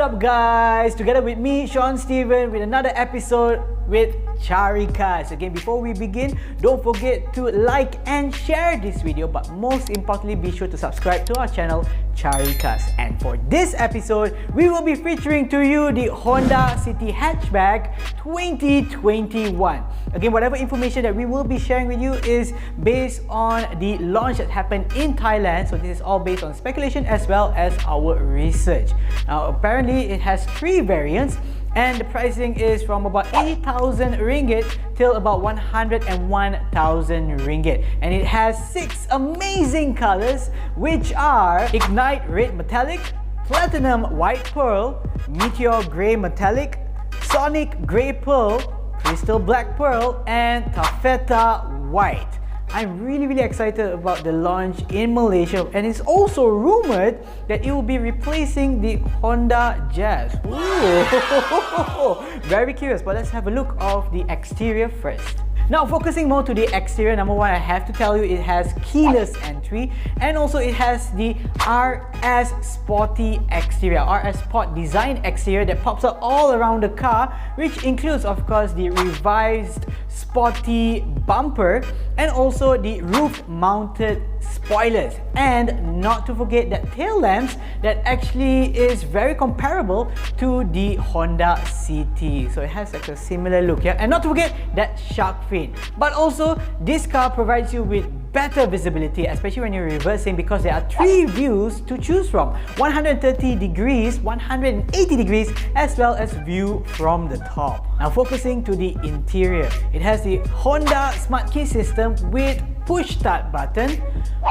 up guys? Together with me, Sean Steven, with another episode with Caricarz. Again, before we begin, don't forget to like and share this video, but most importantly, be sure to subscribe to our channel, Caricarz. And for this episode, we will be featuring to you the Honda City Hatchback 2021. Again, whatever information that we will be sharing with you is based on the launch that happened in Thailand. So this is all based on speculation as well as our research. Now, apparently it has 3 variants, and the pricing is from about 80,000 ringgit till about 101,000 ringgit. And it has 6 amazing colors, which are Ignite Red Metallic, Platinum White Pearl, Meteor Grey Metallic, Sonic Grey Pearl, Crystal Black Pearl, and Taffeta White. I'm really excited about the launch in Malaysia, and it's also rumored that it will be replacing the Honda Jazz. Ooh. Very curious, but let's have a look of the exterior first. Now, focusing more to the exterior, number one, I have to tell you it has keyless entry, and also it has the RS Sporty exterior, RS Sport design exterior that pops up all around the car, which includes, of course, the revised sporty bumper and also the roof-mounted spoilers, and not to forget that tail lamps that actually is very comparable to the Honda City. So it has like a similar look, yeah, and not to forget that shark fin. But also, this car provides you with better visibility, especially when you're reversing, because there are 3 views to choose from: 130 degrees, 180 degrees, as well as view from the top. Now, focusing to the interior, it has the Honda Smart Key system with push start button,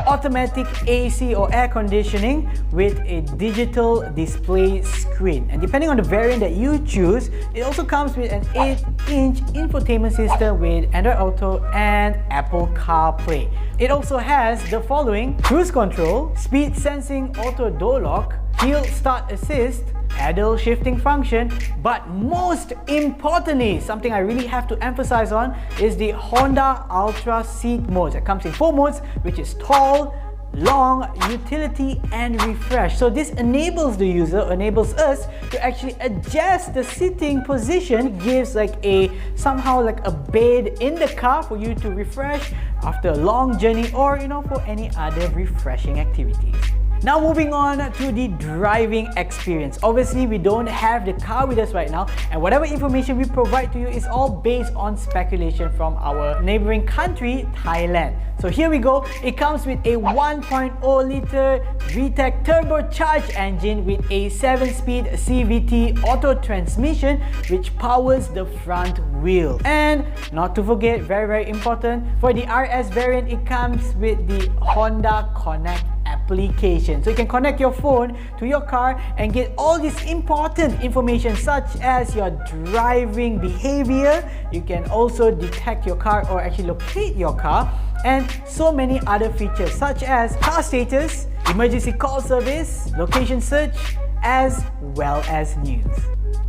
automatic AC or air conditioning with a digital display screen, and depending on the variant that you choose, it also comes with an 8-inch infotainment system with Android Auto and Apple CarPlay. It also has the following: cruise control, speed sensing auto door lock, hill start assist, pedal shifting function, but most importantly, something I really have to emphasize on is the Honda Ultra seat modes. It comes in 4 modes, which is tall, long, utility, and refresh. So this enables the user, enables us to actually adjust the sitting position, gives like somehow like a bed in the car for you to refresh after a long journey, or for any other refreshing activities. Now, moving on to the driving experience. Obviously, we don't have the car with us right now, and whatever information we provide to you is all based on speculation from our neighboring country, Thailand. So here we go. It comes with a 1.0-liter VTEC turbocharged engine with a 7-speed CVT auto transmission, which powers the front wheel. And not to forget, very important, for the RS variant, it comes with the Honda Connect application. So you can connect your phone to your car and get all this important information, such as your driving behavior. You can also detect your car, or actually locate your car, and so many other features such as car status, emergency call service, location search, as well as news.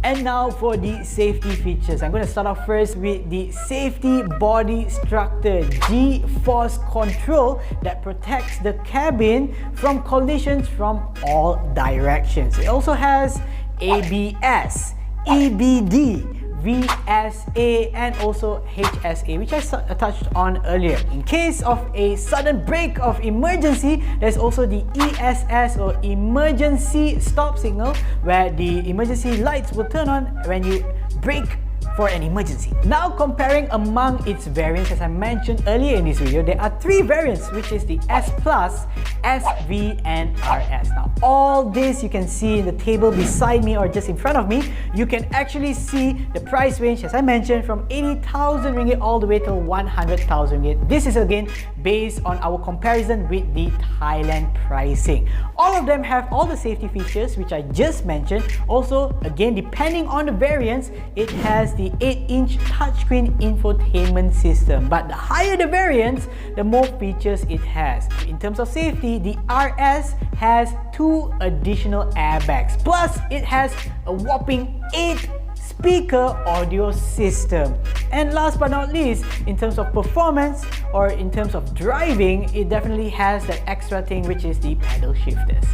And now for the safety features. I'm going to start off first with the safety body structure G-force control that protects the cabin from collisions from all directions. It also has ABS, EBD, VSA, and also HSA, which I touched on earlier. In case of a sudden break of emergency, there's also the ESS, or emergency stop signal, where the emergency lights will turn on when you brake for an emergency. Now, comparing among its variants, as I mentioned earlier in this video, there are 3 variants, which is the S+, SV, and RS. Now, all this you can see in the table beside me, or just in front of me. You can actually see the price range, as I mentioned, from 80,000 ringgit all the way to 100,000 ringgit. This is again based on our comparison with the Thailand pricing. All of them have all the safety features which I just mentioned. Also, again, depending on the variants, it has the 8-inch touchscreen infotainment system. But the higher the variants, the more features it has. In terms of safety, the RS has 2 additional airbags. Plus, it has a whopping 8 speaker audio system. And last but not least, in terms of performance or in terms of driving, it definitely has that extra thing, which is the pedal shifters.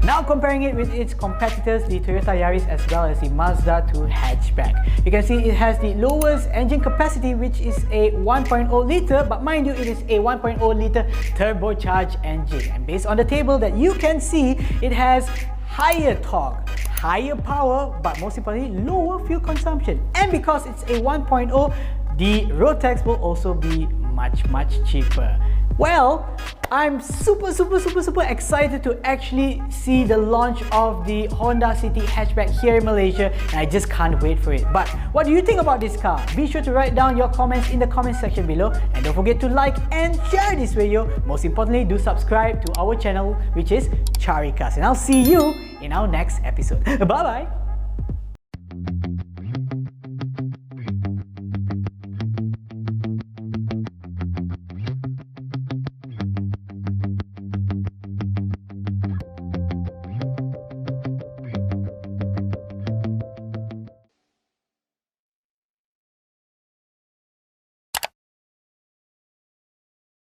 Now comparing it with its competitors, the Toyota Yaris as well as the Mazda 2 hatchback. You can see it has the lowest engine capacity, which is a 1.0 liter, but mind you, it is a 1.0 liter turbocharged engine. And based on the table that you can see, it has higher torque, higher power, but most importantly, lower fuel consumption. And because it's a 1.0, the road tax will also be much cheaper. Well, I'm super excited to actually see the launch of the Honda City Hatchback here in Malaysia, and I just can't wait for it. But what do you think about this car? Be sure to write down your comments in the comment section below, and don't forget to like and share this video. Most importantly, do subscribe to our channel, which is Caricarz, and I'll see you in our next episode. Bye bye.